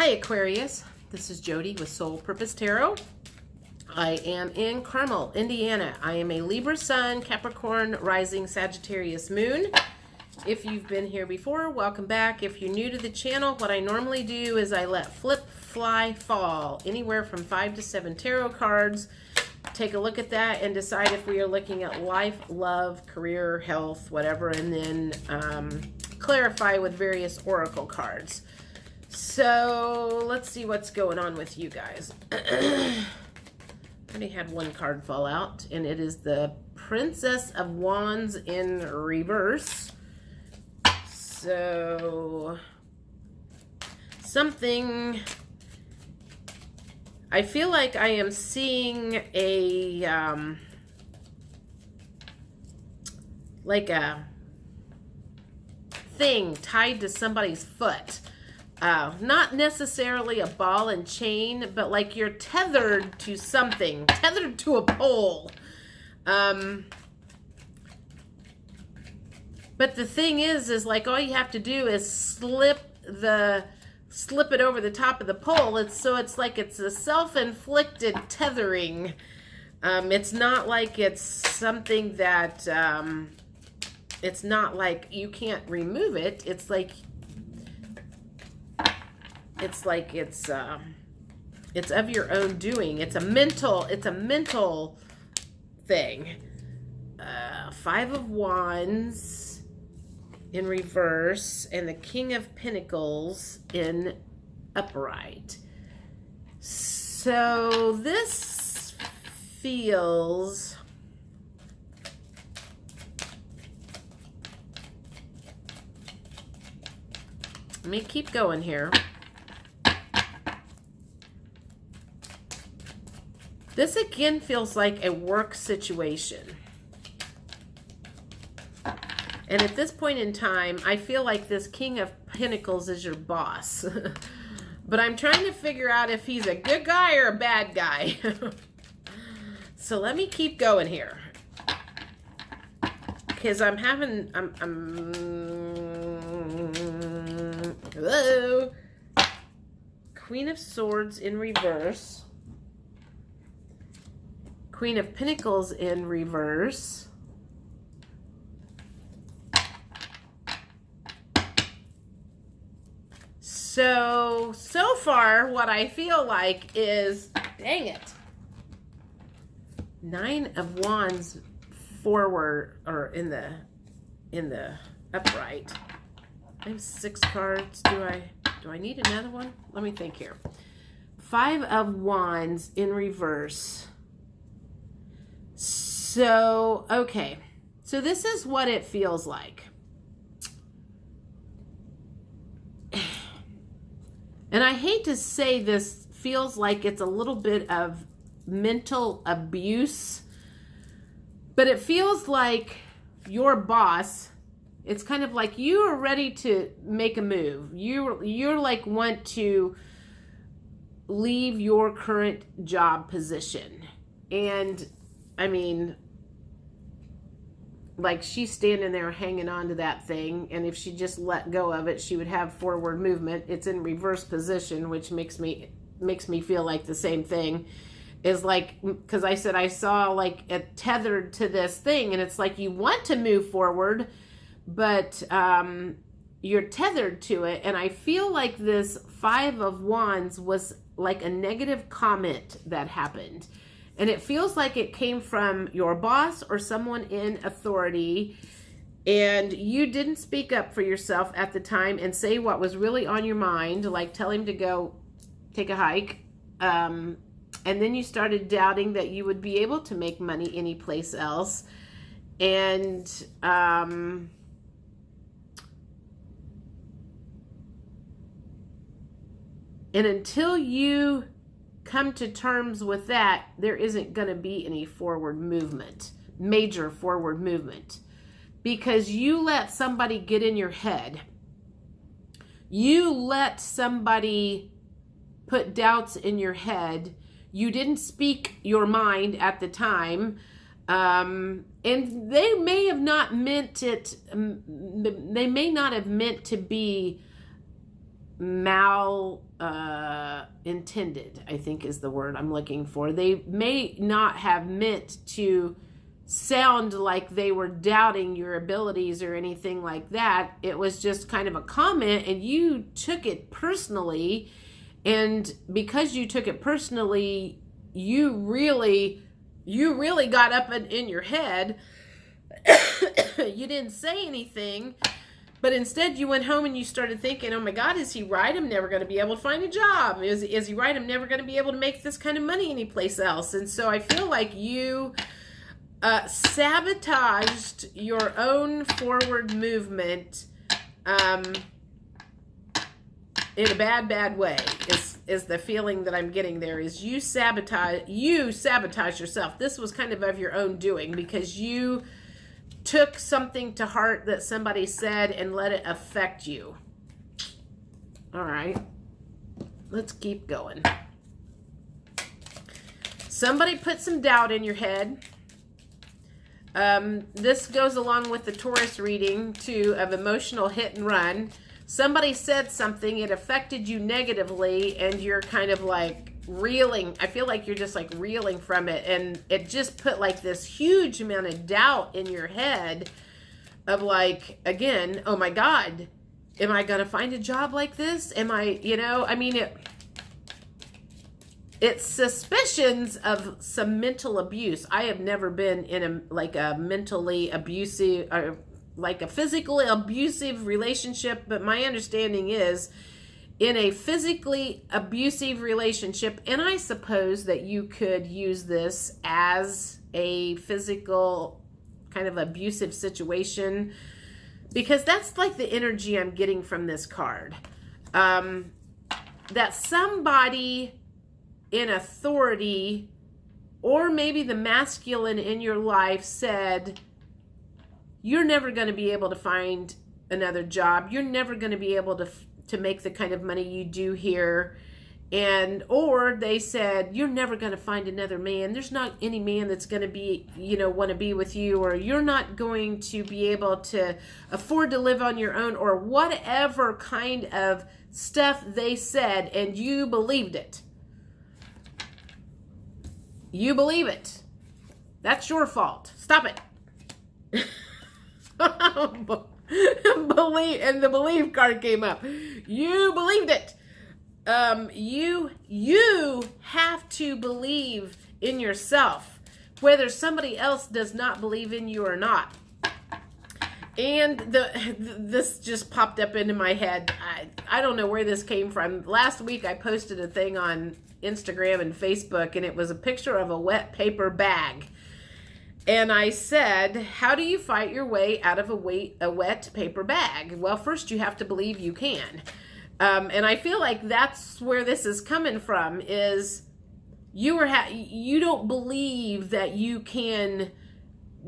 Hi Aquarius, this is Jody with Soul Purpose Tarot. I am in Carmel, Indiana. I am a Libra Sun, Capricorn, Rising, Sagittarius Moon. If you've been here before, welcome back. If you're new to the channel, what I normally do is I let flip, fly, fall, anywhere from 5 to 7 tarot cards. Take a look at that and decide if we are looking at life, love, career, health, whatever, and then clarify with various oracle cards. So let's see what's going on with you guys. I already had one card fall out, and it is the Princess of Wands in reverse. So something, I feel like I am seeing a like a thing tied to somebody's foot. Not necessarily a ball and chain, but like you're tethered to something, tethered to a pole. But the thing is like all you have to do is slip it over the top of the pole. It's like it's a self-inflicted tethering. It's not like it's something that, it's not like you can't remove it. It's of your own doing. It's a mental thing. 5 of Wands in reverse and the King of Pentacles in upright. So this feels, let me keep going here. This again feels like a work situation. And at this point in time, I feel like this King of Pentacles is your boss. But I'm trying to figure out if he's a good guy or a bad guy. So let me keep going here. Because hello. Queen of Swords in reverse. Queen of Pentacles in reverse. So far what I feel like is, dang it, 9 of Wands forward, or in the upright. I have 6 cards. Do I need another one? Let me think here. 5 of Wands in reverse. So, okay. So this is what it feels like. And I hate to say this feels like it's a little bit of mental abuse, but it feels like your boss, it's kind of like you are ready to make a move. You're like want to leave your current job position. And I mean, like she's standing there hanging on to that thing, and if she just let go of it, she would have forward movement. It's in reverse position, which makes me feel like the same thing is like, because I said I saw like it tethered to this thing, and it's like you want to move forward, but you're tethered to it. And I feel like this 5 of Wands was like a negative comment that happened. And it feels like it came from your boss or someone in authority, and you didn't speak up for yourself at the time and say what was really on your mind, like tell him to go take a hike. And then you started doubting that you would be able to make money anyplace else. And until you come to terms with that, there isn't going to be any forward movement, major forward movement, because you let somebody get in your head. You let somebody put doubts in your head. You didn't speak your mind at the time. And they may have not meant it. They may not have meant to be intended, I think is the word I'm looking for. They may not have meant to sound like they were doubting your abilities or anything like that. It was just kind of a comment, and you took it personally. And because you took it personally, you really got up in your head. You didn't say anything, but instead you went home and you started thinking, oh my God, is he right? I'm never going to be able to find a job. Is he right? I'm never going to be able to make this kind of money anyplace else. And so I feel like you sabotaged your own forward movement in a bad way is the feeling that I'm getting there. Is you sabotage yourself. This was kind of your own doing, because you took something to heart that somebody said and let it affect you. All right, let's keep going. Somebody put some doubt in your head. This goes along with the Taurus reading too, of emotional hit and run. Somebody said something, it affected you negatively, and you're kind of like reeling. I feel like you're just like reeling from it, and it just put like this huge amount of doubt in your head of like, again, oh my God, am I going to find a job like this? Am I, I mean, it's suspicions of some mental abuse. I have never been in a mentally abusive, or like a physically abusive relationship, but my understanding is in a physically abusive relationship, and I suppose that you could use this as a physical kind of abusive situation, because that's like the energy I'm getting from this card. That somebody in authority, or maybe the masculine in your life, said, you're never going to be able to find another job. You're never going to be able to make the kind of money you do here. Or they said, you're never going to find another man. There's not any man that's going to be, want to be with you, or you're not going to be able to afford to live on your own, or whatever kind of stuff they said, and you believed it. You believe it. That's your fault. Stop it. And the believe card came up. You believed it. You have to believe in yourself, whether somebody else does not believe in you or not. And this just popped up into my head. I don't know where this came from. Last week I posted a thing on Instagram and Facebook, and it was a picture of a wet paper bag. And I said, how do you fight your way out of a wet paper bag? Well, first you have to believe you can. And I feel like that's where this is coming from, is you don't believe that you can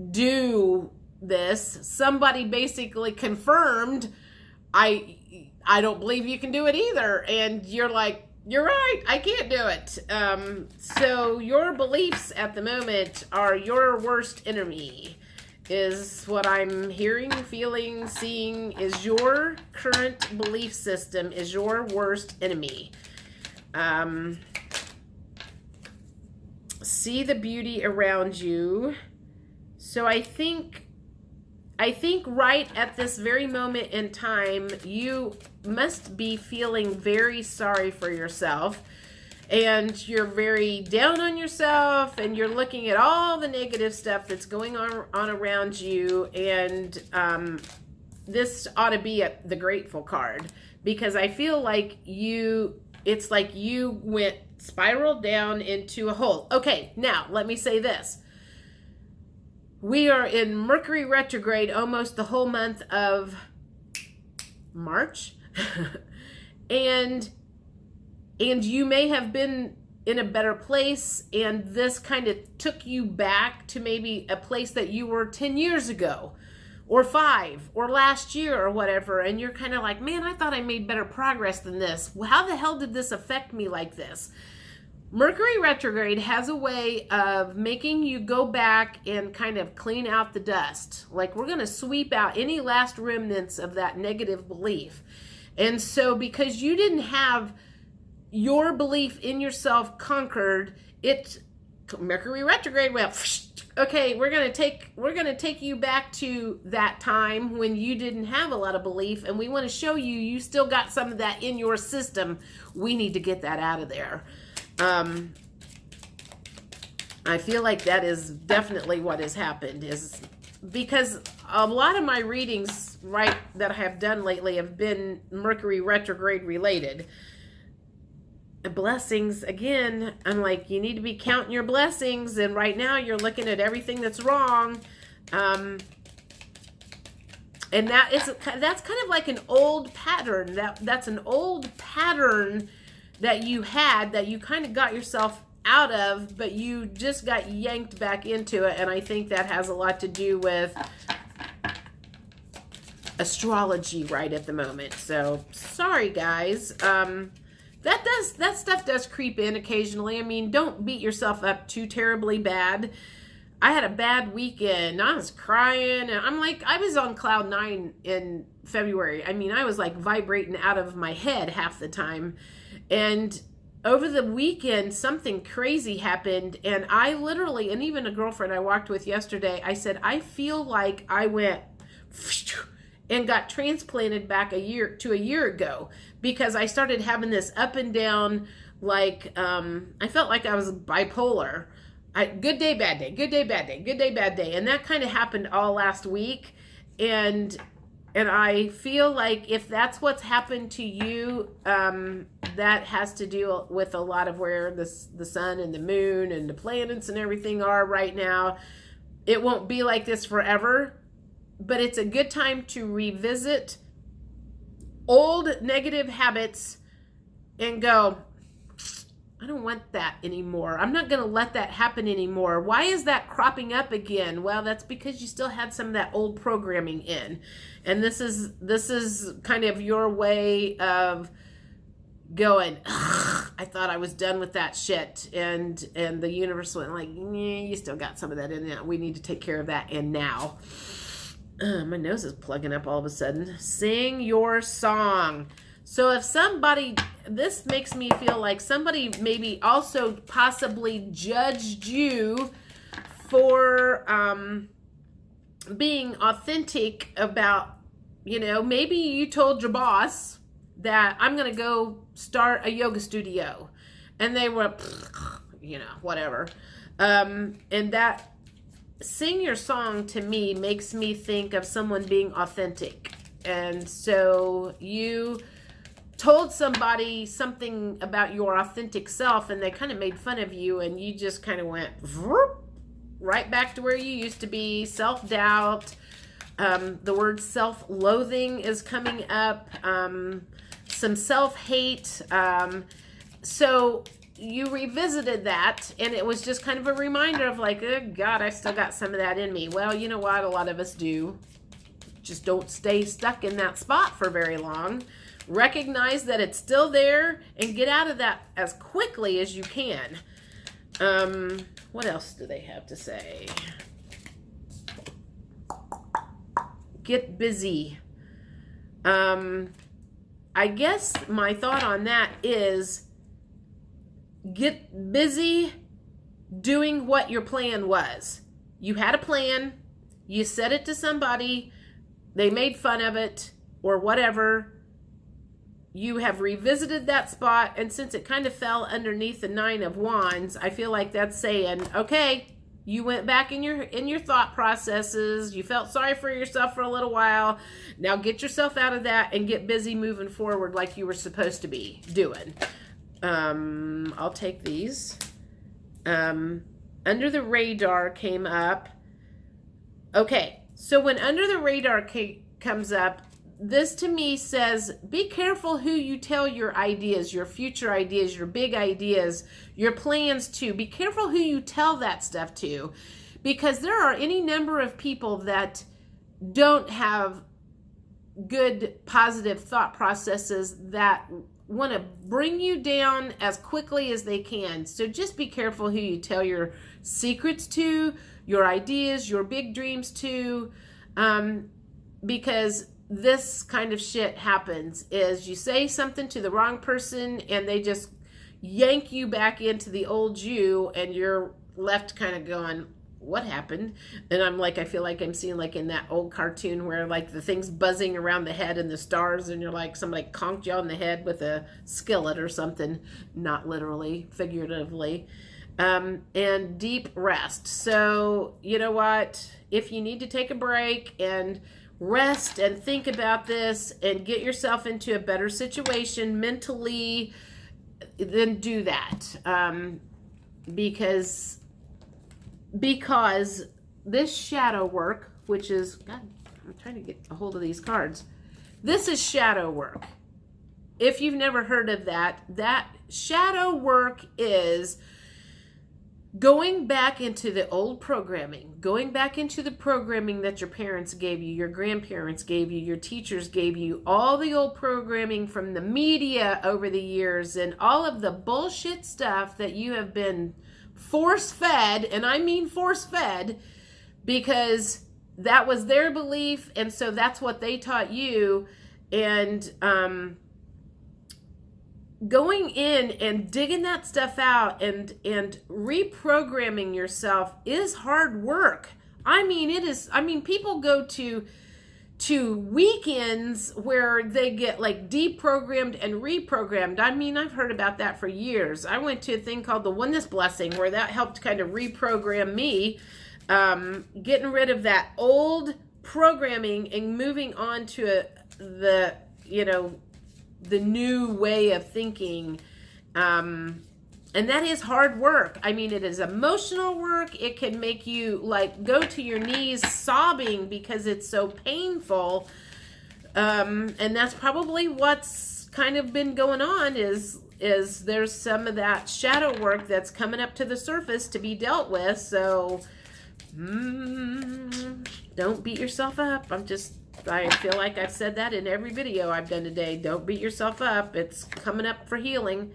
do this. Somebody basically confirmed, I don't believe you can do it either. And you're like, you're right, I can't do it. So your beliefs at the moment are your worst enemy, is what I'm hearing, feeling, seeing. Is your current belief system is your worst enemy. See the beauty around you. So I think right at this very moment in time, you must be feeling very sorry for yourself, and you're very down on yourself, and you're looking at all the negative stuff that's going on around you. And this ought to be the grateful card, because I feel like it's like you spiraled down into a hole. Okay, now let me say this. We are in Mercury Retrograde almost the whole month of March. and you may have been in a better place, and this kind of took you back to maybe a place that you were 10 years ago, or 5, or last year, or whatever, and you're kind of like, man, I thought I made better progress than this. How the hell did this affect me like this? Mercury retrograde has a way of making you go back and kind of clean out the dust. Like, we're going to sweep out any last remnants of that negative belief. And so because you didn't have your belief in yourself conquered, it's Mercury retrograde went, okay, we're going to take you back to that time when you didn't have a lot of belief, and we want to show you still got some of that in your system. We need to get that out of there. I feel like that is definitely what has happened, is because a lot of my readings, right, that I have done lately have been Mercury retrograde related. Blessings, again, I'm like, you need to be counting your blessings, and right now you're looking at everything that's wrong. And that's kind of like an old pattern. That's an old pattern that you had, that you kind of got yourself out of, but you just got yanked back into it. And I think that has a lot to do with astrology right at the moment. So sorry, guys. That stuff does creep in occasionally. I mean, don't beat yourself up too terribly bad. I had a bad weekend. I was crying, and I'm like, I was on cloud 9 in February. I mean, I was like vibrating out of my head half the time. And over the weekend, something crazy happened, and I literally, and even a girlfriend I walked with yesterday, I said, I feel like I went and got transplanted back a year ago, because I started having this up and down, like, I felt like I was bipolar. Good day, bad day, good day, bad day, good day, bad day. And that kind of happened all last week. And I feel like if that's what's happened to you, that has to do with a lot of where the sun and the moon and the planets and everything are right now. It won't be like this forever, but it's a good time to revisit old negative habits and go, I don't want that anymore. I'm not going to let that happen anymore. Why is that cropping up again? Well, that's because you still had some of that old programming in. And this is kind of your way of going, I thought I was done with that shit. And the universe went like, you still got some of that in there. We need to take care of that. And now, my nose is plugging up all of a sudden. Sing your song. So if somebody, this makes me feel like somebody maybe also possibly judged you for being authentic about, maybe you told your boss that I'm going to go start a yoga studio. And they were, whatever. And that sing your song to me makes me think of someone being authentic. And so you told somebody something about your authentic self, and they kind of made fun of you, and you just kind of went right back to where you used to be. Self-doubt, the word self-loathing is coming up, some self-hate. So you revisited that, and it was just kind of a reminder of like, oh God, I still got some of that in me. Well, you know what? A lot of us do. Just don't stay stuck in that spot for very long. Recognize that it's still there and get out of that as quickly as you can. What else do they have to say? Get busy. I guess my thought on that is get busy doing what your plan was. You had a plan. You said it to somebody. They made fun of it or whatever. You have revisited that spot, and since it kind of fell underneath the 9 of Wands, I feel like that's saying, okay, you went back in your thought processes. You felt sorry for yourself for a little while. Now get yourself out of that and get busy moving forward like you were supposed to be doing. I'll take these. Under the radar came up. Okay, so when under the radar comes up, this to me says, be careful who you tell your ideas, your future ideas, your big ideas, your plans to. Be careful who you tell that stuff to, because there are any number of people that don't have good, positive thought processes that want to bring you down as quickly as they can. So just be careful who you tell your secrets to, your ideas, your big dreams to, because this kind of shit happens is you say something to the wrong person and they just yank you back into the old you, and you're left kind of going, what happened? And I'm like, I feel like I'm seeing like in that old cartoon where like the thing's buzzing around the head and the stars, and you're like, somebody conked you on the head with a skillet or something, not literally, figuratively. And deep rest. So you know what, if you need to take a break and rest and think about this and get yourself into a better situation mentally, then do that. Because this shadow work, which is, God, I'm trying to get a hold of these cards. This is shadow work. If you've never heard of that shadow work is going back into the old programming, going back into the programming that your parents gave you, your grandparents gave you, your teachers gave you, all the old programming from the media over the years, and all of the bullshit stuff that you have been force-fed, and I mean force-fed, because that was their belief, and so that's what they taught you. And going in and digging that stuff out and reprogramming yourself is hard work. I mean, it is. I mean, people go to weekends where they get like deprogrammed and reprogrammed. I mean, I've heard about that for years. I went to a thing called the Oneness Blessing where that helped kind of reprogram me, getting rid of that old programming and moving on to the new way of thinking. And that is hard work. I mean, it is emotional work. It can make you like go to your knees sobbing because it's so painful. And that's probably what's kind of been going on is there's some of that shadow work that's coming up to the surface to be dealt with. So don't beat yourself up. I feel like I've said that in every video I've done today. Don't beat yourself up. It's coming up for healing.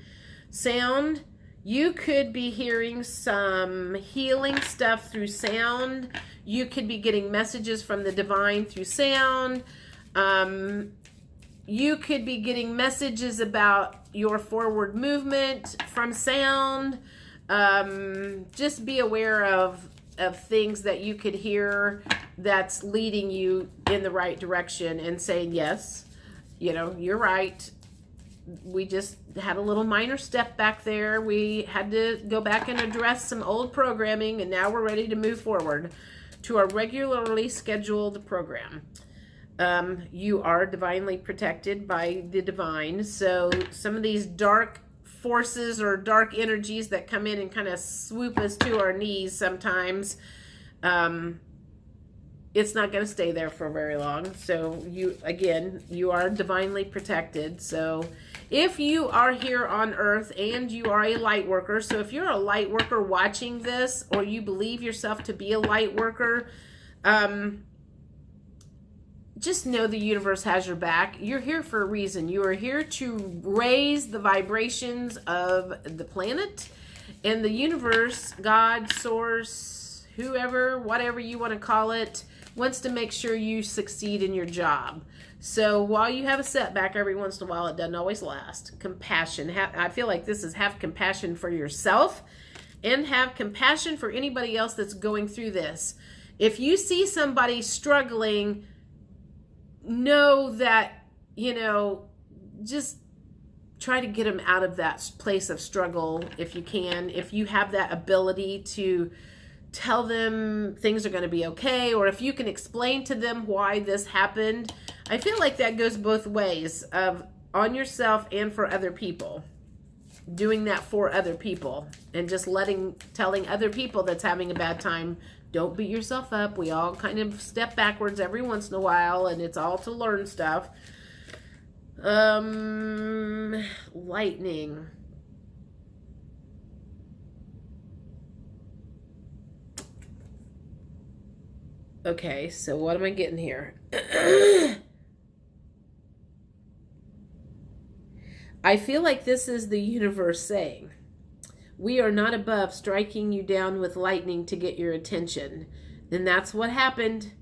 Sound. You could be hearing some healing stuff through sound. You could be getting messages from the divine through sound. You could be getting messages about your forward movement from sound. Just be aware of things that you could hear that's leading you in the right direction and saying, yes, you're right. We just had a little minor step back there. We had to go back and address some old programming, and now we're ready to move forward to our regularly scheduled program. You are divinely protected by the divine. So some of these dark forces or dark energies that come in and kind of swoop us to our knees sometimes, it's not going to stay there for very long. So you are divinely protected. So if you are here on earth and you are a light worker, so if you're a light worker watching this, or you believe yourself to be a light worker, just know the universe has your back. You're here for a reason. You are here to raise the vibrations of the planet and the universe. God, source, whoever, whatever you want to call it, wants to make sure you succeed in your job. So while you have a setback every once in a while, it doesn't always last. Compassion. I feel like this is have compassion for yourself and have compassion for anybody else that's going through this. If you see somebody struggling, know that, just try to get them out of that place of struggle if you can. If you have that ability to tell them things are going to be okay, or if you can explain to them why this happened, I feel like that goes both ways, on yourself and for other people. Doing that for other people and just telling other people that's having a bad time, don't beat yourself up. We all kind of step backwards every once in a while, and it's all to learn stuff. Lightning. Okay, so what am I getting here? I feel like this is the universe saying, we are not above striking you down with lightning to get your attention. And that's what happened.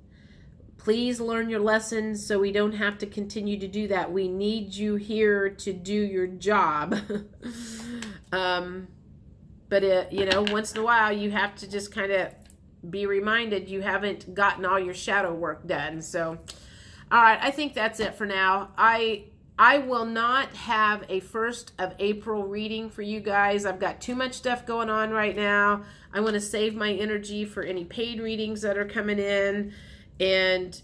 Please learn your lessons so we don't have to continue to do that. We need you here to do your job. But once in a while, you have to just kind of be reminded you haven't gotten all your shadow work done. So, all right, I think that's it for now. I will not have a 1st of April reading for you guys. I've got too much stuff going on right now. I want to save my energy for any paid readings that are coming in. And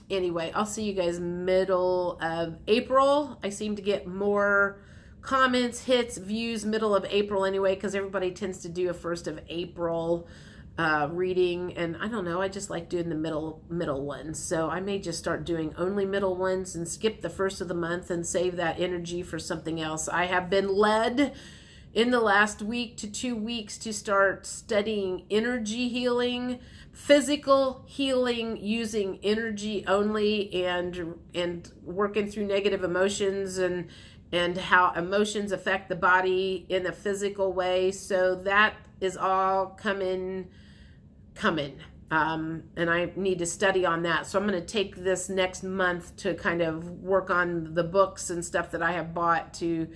anyway, I'll see you guys middle of April. I seem to get more comments, hits, views middle of April anyway, because everybody tends to do a 1st of April reading, and I don't know, I just like doing the middle ones. So I may just start doing only middle ones and skip the 1st of the month and save that energy for something else. I have been led in the last week to 2 weeks to start studying energy healing, physical healing using energy only, and working through negative emotions and how emotions affect the body in a physical way. So that is all coming. And I need to study on that. So I'm going to take this next month to kind of work on the books and stuff that I have bought to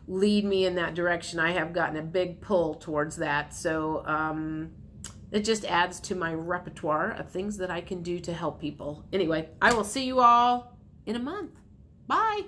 lead me in that direction. I have gotten a big pull towards that. So it just adds to my repertoire of things that I can do to help people. Anyway, I will see you all in a month. Bye.